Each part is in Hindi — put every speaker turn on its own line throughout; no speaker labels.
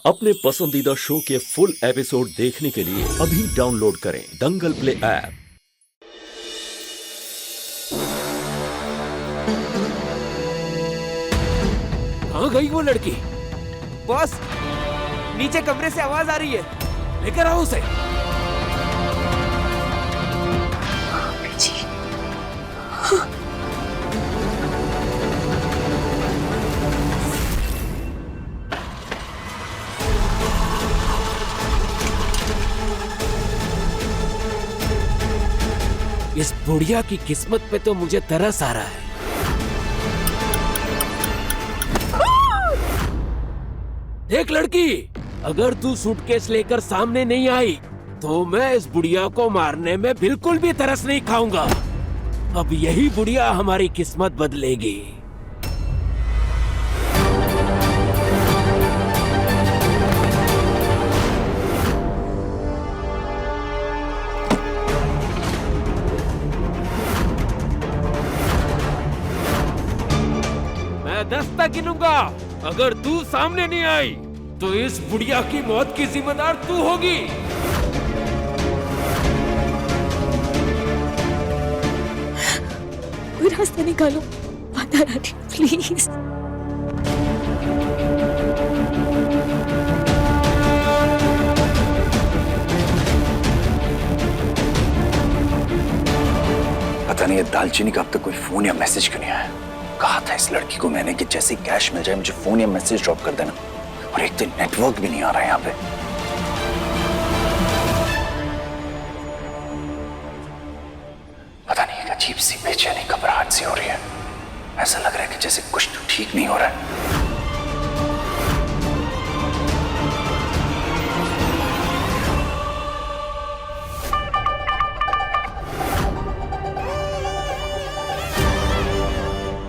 अपने पसंदीदा शो के फुल एपिसोड देखने के लिए अभी डाउनलोड करें दंगल प्ले ऐप।
कहाँ गई वो लड़की? बॉस, नीचे कमरे से आवाज आ रही है, लेकर आओ उसे। इस बुढ़िया की किस्मत पे तो मुझे तरस आ रहा है। देख लड़की, अगर तू सूटकेस लेकर सामने नहीं आई तो मैं इस बुढ़िया को मारने में बिल्कुल भी तरस नहीं खाऊंगा। अब यही बुढ़िया हमारी किस्मत बदलेगी। मैं 10 तक गिनूंगा। अगर तू सामने नहीं आई तो इस बुढ़िया की मौत की जिम्मेदार तू होगी।
कोई रास्ता निकालो माता रानी, प्लीज।
पता नहीं ये दालचीनी का अब तक कोई फोन या मैसेज क्यों नहीं आया। कहा था इस लड़की को मैंने कि जैसे कैश मिल जाए मुझे फोन या मैसेज ड्रॉप कर देना, और एक दिन नेटवर्क भी नहीं आ रहा है यहाँ पे। पता नहीं एक अजीब सी बेचैनी घबराहट सी हो रही है। ऐसा लग रहा है कि जैसे कुछ तो ठीक नहीं हो रहा है।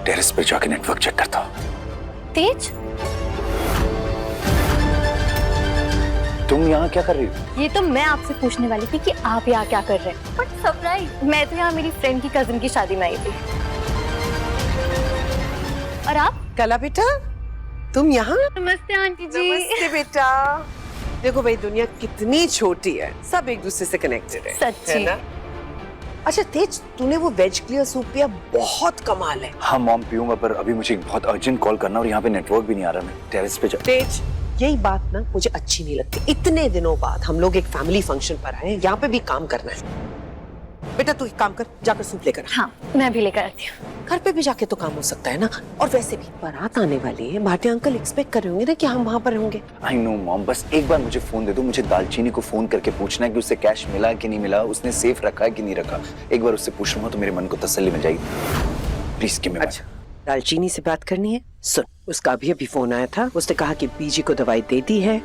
टेरेस पे जाके नेटवर्क चेक करता हूँ।
तेज,
तुम यहाँ क्या कर रही हो?
ये तो मैं आपसे पूछने वाली थी कि आप यहाँ क्या कर रहे हैं। बट सरप्राइज, मैं तो यहाँ मेरी फ्रेंड की कजिन की शादी में आई थी। और आप?
कला बेटा, तुम यहाँ?
नमस्ते आंटी जी।
नमस्ते बेटा। देखो भाई, दुनिया कितनी छोटी है, सब एक दूसरे से कनेक्टेड है।
सच्ची?
है ना? अच्छा तेज, तूने वो वेज क्लियर सूप पिया, बहुत कमाल है।
हाँ मॉम, पीऊंगा, पर अभी मुझे एक बहुत अर्जेंट कॉल करना और यहाँ पे नेटवर्क भी नहीं आ रहा। मैं टेरेस पे
तेज, यही बात ना मुझे अच्छी नहीं लगती। इतने दिनों बाद हम लोग एक फैमिली फंक्शन पर आए हैं, यहाँ पे भी काम करना है। बेटा तू एक काम कर, जाकर सूप लेकर आ।
हाँ, मैं भी लेकर आती हूँ।
घर पे भी जाके तो काम हो सकता है ना। और वैसे भी बारात आने वाली है, भाटिया अंकल एक्सपेक्ट कर रहे होंगे ना कि हम वहाँ पर होंगे।
आई नो मॉम, बस एक बार मुझे फोन दे दो। मुझे दालचीनी को फोन करके पूछना है कि उससे कैश मिला कि नहीं मिला, उसने सेफ रखा है कि नहीं रखा। एक बार उससे पूछ लूंगा तो मेरे मन को तसल्ली मिल जाएगी। Please give me.
अच्छा, दालचीनी से बात करनी है? सुन, उसका अभी फोन आया था। उसने कहा कि बीजी को दवाई दे दी है,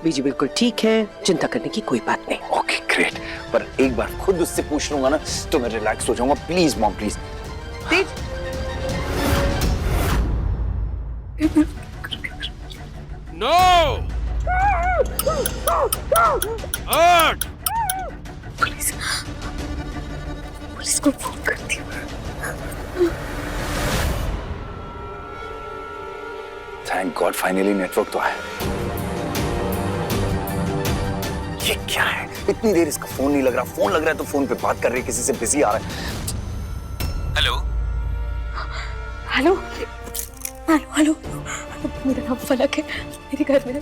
बीजी बिल्कुल ठीक है, चिंता करने की कोई बात नहीं।
ओके ग्रेट, पर एक बार खुद उससे पूछ लूंगा ना तो मैं रिलैक्स हो जाऊंगा। Please mom, please.
Tej,
no! हट!
पुलिस को फोन करती हूँ।
थैंक गॉड, फाइनली नेटवर्क तो आया। ये क्या है, इतनी देर इसका फोन नहीं लग रहा। फोन लग रहा है तो फोन पे बात कर रही है, किसी से बिजी आ रहा है। हेलो
हेलो हेलो हेलो, मेरा नाम फलक है। मेरे घर में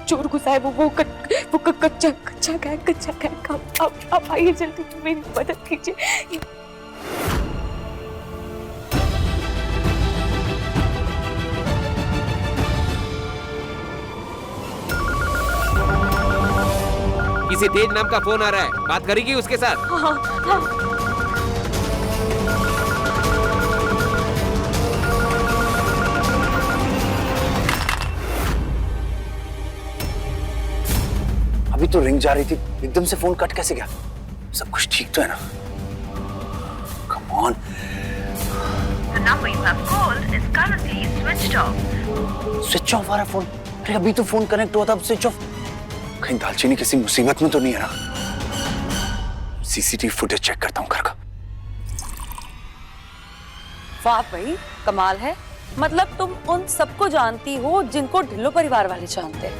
चोर घुसा है। वो कच्चा गैंग। आप आइए जल्दी, मेरी मदद कीजिए।
किसी तेज नाम का फोन आ रहा है, बात करेगी उसके साथ?
हाँ हाँ।
अभी तो रिंग जा रही थी, एकदम से फोन कट कैसे गया? सब कुछ ठीक तो है ना? Come on. स्विच ऑफ आ रहा है फोन। अरे अभी तो फोन कनेक्ट हुआ था, अब स्विच ऑफ। कहीं दालचीनी किसी मुसीबत में तो नहीं है ना? सीसीटीवी फुटेज चेक करता हूँ घर का।
वाह भाई, कमाल है। मतलब तुम उन सबको जानती हो जिनको ढिल्लो परिवार वाले जानते हैं।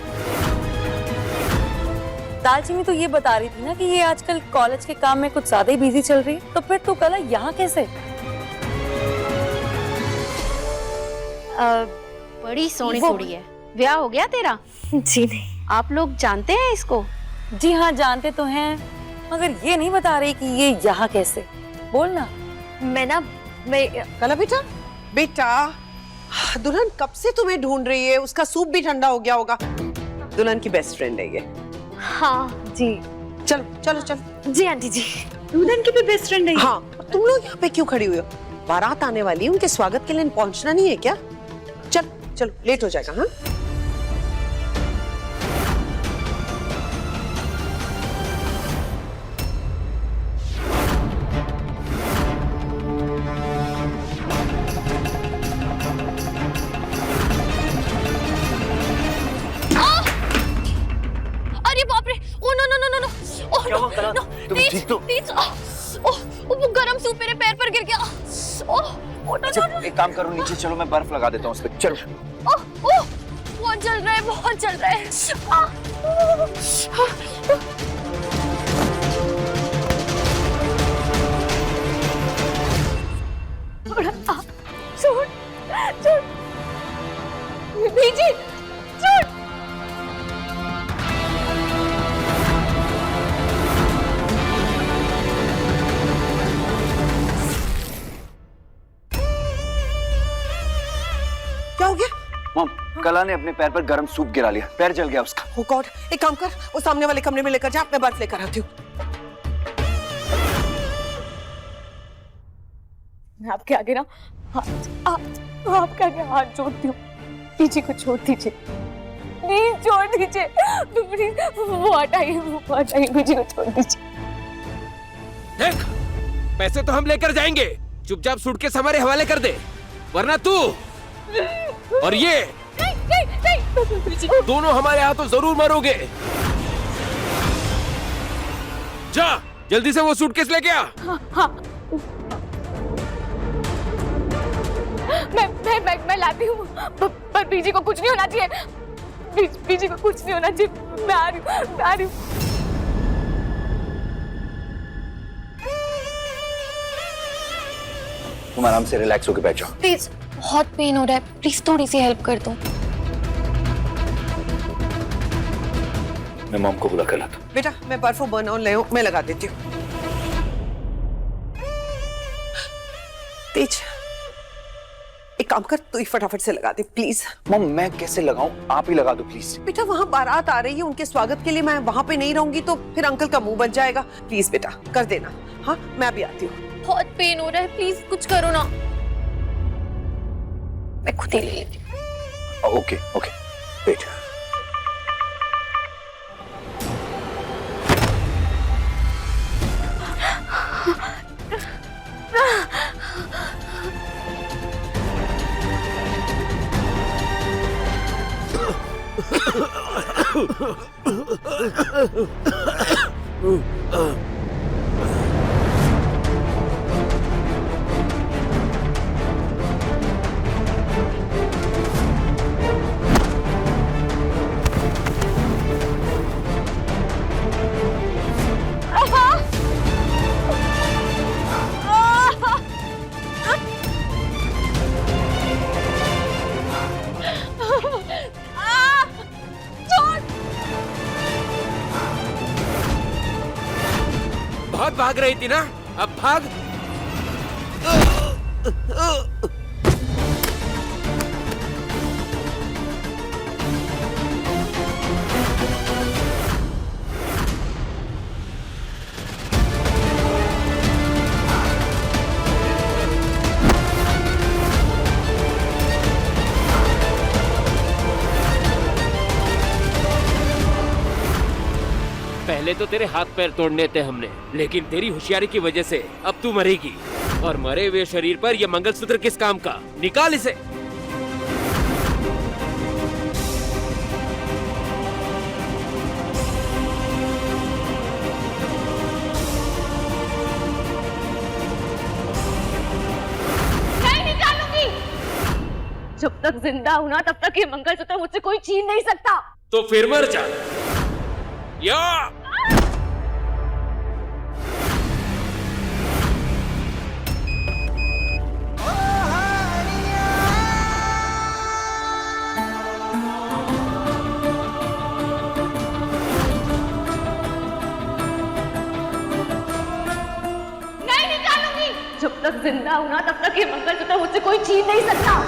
दालचीनी तो ये बता रही थी ना कि ये आजकल कॉलेज के काम में कुछ ज्यादा ही बिजी चल रही है, तो फिर तू कल यहाँ कैसे?
बड़ी सोनी कुड़ी है। ब्याह हो गया तेरा?
जी नहीं।
आप लोग जानते हैं इसको?
जी हाँ, जानते तो हैं, मगर ये नहीं बता रही कि ये यहाँ कैसे। बोलना।
मैं
कला बेटा, बेटा दुल्हन कब से तुम्हें ढूंढ रही है, उसका सूप भी ठंडा हो गया होगा। दुल्हन की बेस्ट फ्रेंड है ये।
हाँ जी।
चलो चलो चलो।
जी आंटी जी।
दुल्हन की भी बेस्ट फ्रेंड है।
हाँ, तुम लोग यहाँ पे क्यों खड़ी हुई हो? बारात आने वाली है, उनके स्वागत के लिए पहुंचना नहीं है क्या? चल चलो, लेट हो जाएगा। हाँ
अरे बाप रे, oh no no no no no, oh no no,
तुम ठीक तो?
तेज, ओह वो गरम सूप मेरे पैर पर गिर गया। ओह नो नो नो,
एक काम करो, नीचे चलो, मैं बर्फ लगा देता हूँ उस पे। चलो।
ओह ओह बहुत जल रहा है, बहुत जल रहा है।
छोड़ छोड़ बीजी, छोड़।
क्या हो गया?
मॉम, कला ने अपने पैर पर गर्म सूप गिरा लिया, पैर जल गया उसका।
Oh God, एक काम कर, वो सामने वाले कमरे में लेकर जा, मैं बर्फ लेकर आती हूँ।
मैं आपके आगे ना आपके आगे हाथ जोड़ती हूँ, पीछे को छोड़ दीजिए, प्लीज छोड़ दीजिए, प्लीज वो हटाइए, पीछे को छोड़ दीजिए।
देख, पैसे तो हम लेकर जाएंगे, चुपचाप सूटकेस हमारे हवाले कर दे, वरना तू और ये
नहीं,
दोनों हमारे हाथों जरूर मरोगे। जा, जल्दी से वो सूटकेस लेके आ।
हाँ। मैं लाती हूँ, पर बीजी को कुछ नहीं होना चाहिए, बीजी को कुछ नहीं होना चाहिए। मैं आ रही हूँ।
तुम आराम से रिलैक्स होकर बैठ जाओ।
प्लीज, बहुत पेन हो रहा है, प्लीज थोड़ी सी हेल्प कर दो।
मैं मॉम को बुला कर लाता हूँ।
बेटा, मैं बर्फ और बर्न ऑन ले आऊं, मैं लगा देती हूँ। तेज, एक काम कर, तू ही फटाफट से लगा दे प्लीज।
मॉम, मैं कैसे लगाऊं? आप ही लगा दो प्लीज।
बेटा, वहाँ बारात आ रही है, उनके स्वागत के लिए मैं वहाँ पे नहीं रहूंगी तो फिर अंकल का मुंह बच जाएगा। प्लीज बेटा, कर देना। हाँ, मैं अभी आती हूँ।
बहुत पेन हो रहा है, प्लीज कुछ करो ना। मैं खुद ही ले लेती हूँ।
Okay okay, wait.
बहुत भाग रही थी ना, अब भाग। पहले तो तेरे हाथ पैर तोड़ने थे हमने, लेकिन तेरी होशियारी की वजह से अब तू मरेगी, और मरे हुए शरीर पर यह मंगलसूत्र किस काम का? निकाल इसे।
नहीं निकालूंगी।
तक जिंदा हूं ना तब तक ये मंगलसूत्र मुझसे कोई छीन नहीं सकता।
तो फिर मर जा या
नहीं निकालूंगी। जब तक जिंदा हूं ना तब तक ये मंगलसूत्र मुझसे कोई छीन नहीं सकता।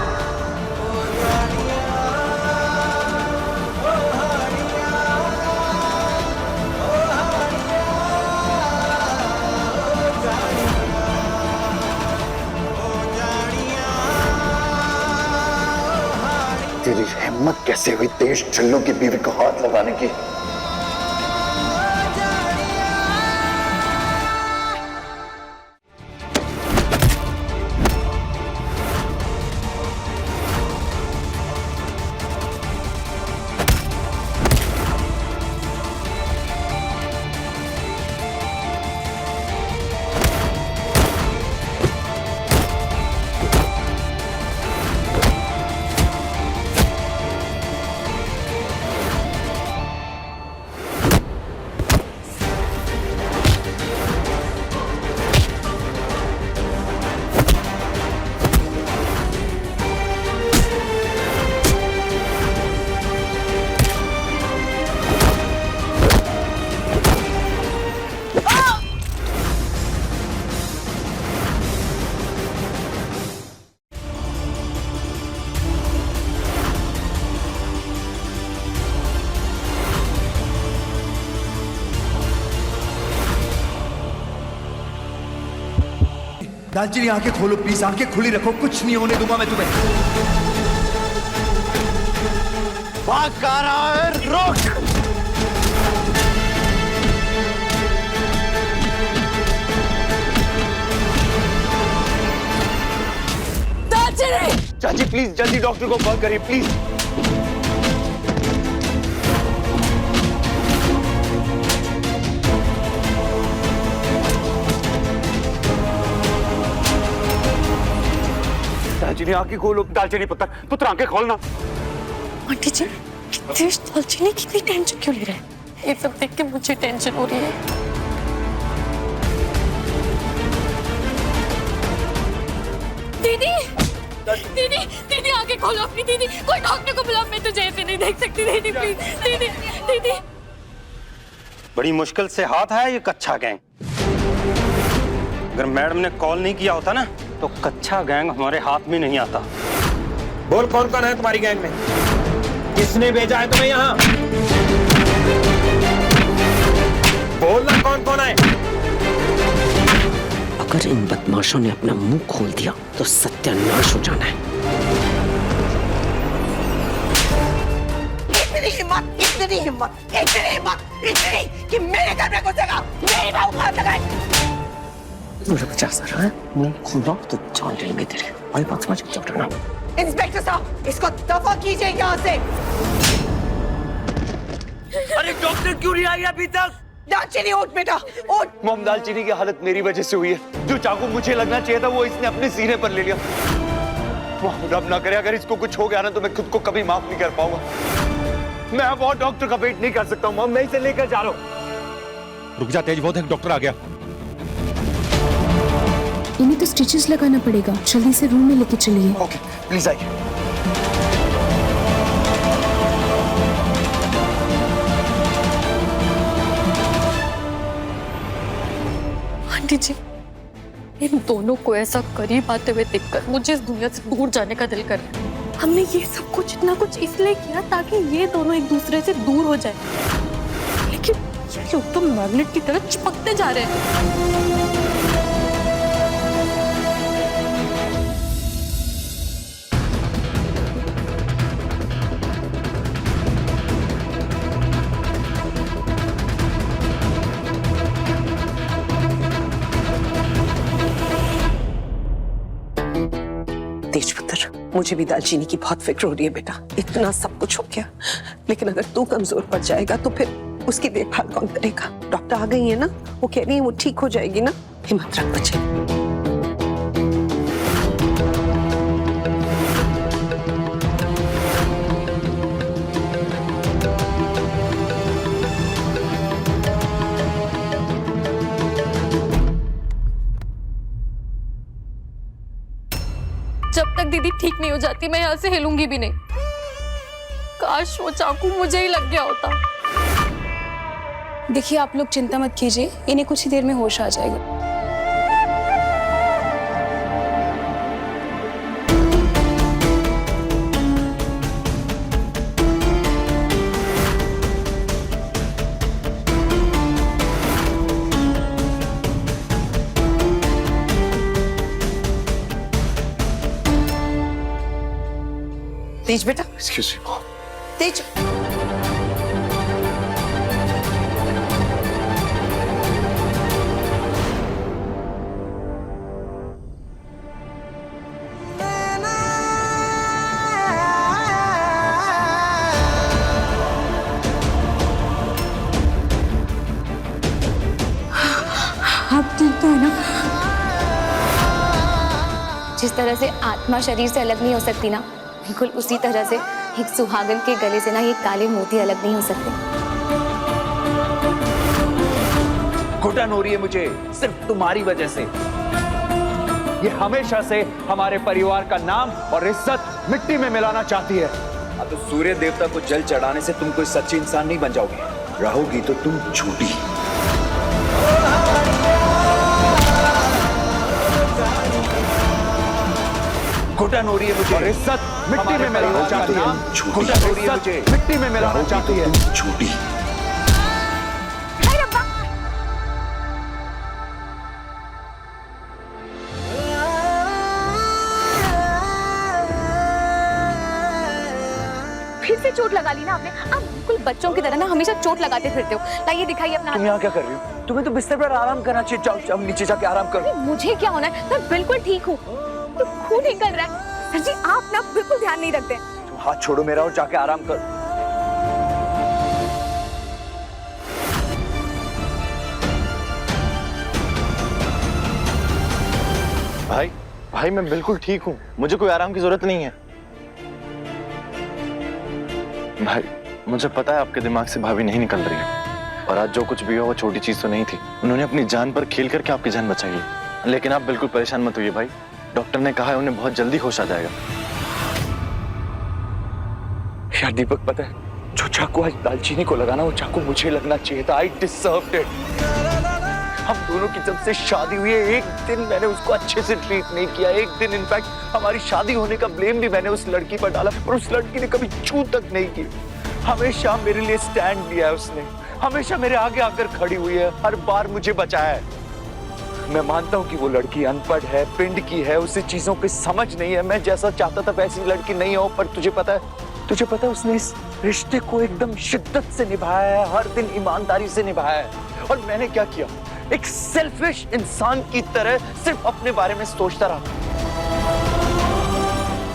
तेरी हिम्मत कैसे हुई तेज चुल्लू की बीवी को हाथ लगाने की?
दालचीनी आंखें खोलो प्लीज, आंखें खुली रखो, कुछ नहीं होने दूंगा मैं तुम्हें।
भाग कहाँ रहा है? रुक! चाची प्लीज जल्दी डॉक्टर को कॉल करिए प्लीज। दालचीनी आंखें खोलो। दालचीनी पुत्र पुत्र आंखें खोलना।
आंटी जी, दालचीनी कितनी टेंशन क्यों ले रहे हैं? ये सब देख के मुझे टेंशन हो रही है। दीदी दीदी दीदी आंखें खोलो अपनी दीदी, कोई डॉक्टर को बुलाओ, मैं तुझे ऐसे नहीं देख सकती दीदी, प्लीज दीदी दीदी।
बड़ी मुश्किल से हाथ आया ये कच्चा गैंग। अगर मैडम ने कॉल नहीं किया होता ना तो कच्चा गैंग हमारे हाथ में नहीं आता।
बोल कौन कौन है तुम्हारी गैंग में? किसने भेजा है तुम्हें यहाँ? बोलना कौन कौन है?
अगर इन बदमाशों ने अपना मुंह खोल दिया तो सत्यानाश हो जाना है। इतनी हिम्मत कि मेरे घर में घुसेगा, मेरी बहू को हाथ लगाए। मुझे 50 है, मुंह खोल रहा तो जान लेंगे तेरे। और बात समझ चुप रहना। इंस्पेक्टर साहब, इसको दफा कीजिए यहाँ से।
अरे डॉक्टर क्यों नहीं आई अभी तक?
दालचीनी उठ बेटा, उठ।
मॉम दालचीनी की हालत मेरी वजह से हुई है। जो चाकू मुझे लगना चाहिए था वो इसने अपने सीने पर ले लिया। मॉम रब ना करे अगर इसको कुछ हो गया ना तो मैं खुद को कभी माफ नहीं कर पाऊंगा। मैं अब और डॉक्टर का वेट नहीं कर सकता हूँ। मॉम मैं इसे लेकर जा रहा हूँ।
रुक जा तेज, बहुत है, डॉक्टर आ गया।
इन्हें तो स्टिचेस लगाना पड़ेगा, जल्दी से रूम में लेके चलिए।
ओके प्लीज आइए।
आंटी जी, इन दोनों को ऐसा करीब आते हुए देखकर मुझे इस दुनिया से दूर जाने का दिल कर रहा है। हमने ये सब कुछ इतना कुछ इसलिए किया ताकि ये दोनों एक दूसरे से दूर हो जाए, लेकिन ये लोग तो मैग्नेट की तरह चिपकते जा रहे हैं।
तेजपुत्र, मुझे भी दालचीनी की बहुत फिक्र हो रही है बेटा। इतना सब कुछ हो गया, लेकिन अगर तू कमजोर पड़ जाएगा तो फिर उसकी देखभाल कौन करेगा? डॉक्टर आ गई है ना, वो कह रही है वो ठीक हो जाएगी ना। हिम्मत रख बच्चे।
दीदी ठीक नहीं हो जाती, मैं यहाँ से हिलूंगी भी नहीं। काश वो चाकू मुझे ही लग गया होता।
देखिए आप लोग चिंता मत कीजिए, इन्हें कुछ ही देर में होश आ जाएगा।
तेज बेटा,
एक्सक्यूज मी।
तेज।
आप ठीक तो है ना? जिस तरह से आत्मा शरीर से अलग नहीं हो सकती ना, बिल्कुल उसी तरह से एक सुहागन के गले से ना ये काले मोती अलग नहीं हो सकते।
घुटन हो रही है मुझे सिर्फ तुम्हारी वजह से। ये हमेशा से हमारे परिवार का नाम और इज्जत मिट्टी में मिलाना चाहती है। अब तो सूर्य देवता को जल चढ़ाने से तुम कोई सच्ची इंसान नहीं बन जाओगी, रहोगी तो तुम झूठी। घुटन हो रही है मुझे और इज्जत मिट्टी में मिलाना चाहती है। घुटन हो रही है मुझे, मिट्टी में मिलाना चाहती है, झूठी।
फिर से चोट लगा ली ना आपने। आप बिल्कुल बच्चों की तरह ना हमेशा चोट लगाते फिरते हो। लाइए दिखाइए अपना।
तुम यहाँ क्या कर रही हो? तुम्हें तो बिस्तर पर आराम करना चाहिए। जाओ जाओ नीचे जाके आराम करो।
मुझे क्या होना है, मैं बिल्कुल ठीक हूँ। तो खून निकल रहा है। सर जी आप ना बिल्कुल ध्यान नहीं रखते।
तुम हाथ छोड़ो मेरा और जाके आराम करो।
भाई भाई मैं बिल्कुल ठीक हूँ, मुझे कोई आराम की जरूरत नहीं है। भाई मुझे पता है आपके दिमाग से भाभी नहीं निकल रही है, और आज जो कुछ भी हो वो छोटी चीज तो नहीं थी। उन्होंने अपनी जान पर खेल करके आपकी जान बचाई है। लेकिन आप बिल्कुल परेशान मत होइए भाई, डॉक्टर ने कहा है उन्हें बहुत जल्दी होश आ जाएगा।
यार दीपक, पता है जो चाकू आज दालचीनी को लगाना वो चाकू मुझे लगना चाहिए था। आई डिजर्व्ड इट। हम दोनों की जब से शादी हुई है, एक दिन मैंने उसको अच्छे से ट्रीट नहीं किया। एक दिन इनफैक्ट हमारी शादी होने का ब्लेम भी मैंने उस लड़की पर डाला, पर उस लड़की ने कभी छू तक नहीं की। हमेशा मेरे लिए स्टैंड लिया है उसने, हमेशा मेरे आगे आकर खड़ी हुई है, हर बार मुझे बचाया है। मैं मानता हूँ कि वो लड़की अनपढ़ है, पिंड की है, उसे चीजों की समझ नहीं है। मैं जैसा चाहता था वैसी लड़की नहीं हो, पर तुझे पता है उसने इस रिश्ते को एकदम शिद्दत से निभाया है, हर दिन ईमानदारी से निभाया है। और मैंने क्या किया, एक सेल्फिश इंसान की तरह सिर्फ अपने बारे में सोचता रहा।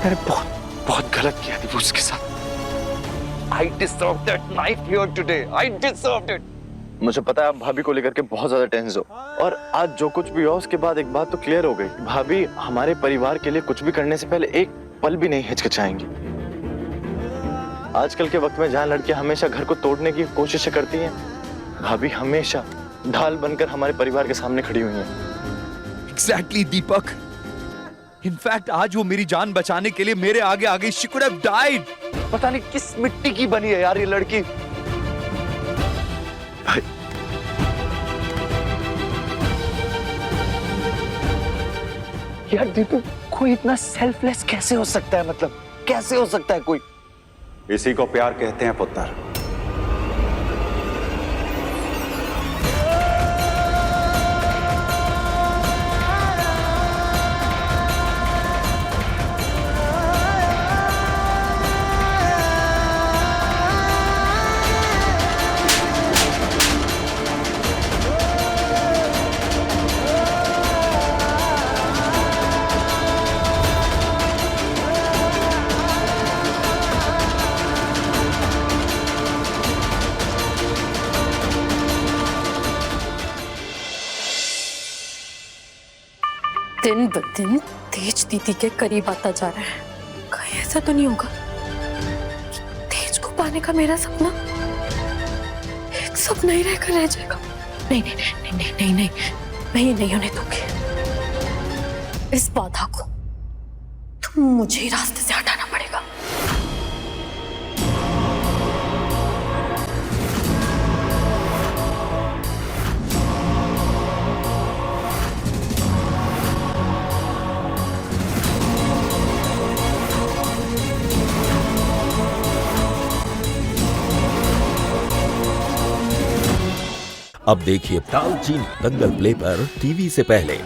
मैंने बहुत गलत किया थी उसके साथ। I deserve that knife here today. I deserved it.
मुझे पता है आप भाभी को लेकर के बहुत ज्यादा टेंस हो, और आज जो कुछ भी हुआ उसके बाद एक बात तो क्लियर हो गई, भाभी हमारे परिवार के लिए कुछ भी करने से पहले एक पल भी नहीं हिचकिचाएंगी। आजकल के वक्त में जहाँ लड़कियां हमेशा घर को तोड़ने की कोशिश करती हैं, भाभी हमेशा ढाल बनकर हमारे परिवार के सामने खड़ी हुई हैं।
एग्जैक्टली दीपक। इनफैक्ट आज वो मेरी जान बचाने के लिए मेरे आगे आ गई। She could have died.
पता नहीं किस मिट्टी की बनी है यार ये लड़की।
भाई
यार दीपक, कोई इतना सेल्फलेस कैसे हो सकता है? मतलब कैसे हो सकता है कोई?
इसी को प्यार कहते हैं पुत्र।
दिन ब दिन तेज दीदी के करीब आता जा रहा है। कहीं ऐसा तो नहीं होगा कि तेज को पाने का मेरा सपना एक सपना ही रहकर रह जाएगा। नहीं नहीं नहीं नहीं नहीं नहीं, मैं ये नहीं होने दूंगी। इस बाधा को मुझे ही रास्ते से हटाना पड़ेगा।
अब देखिए दालचीनी दंगल प्ले पर टीवी से पहले।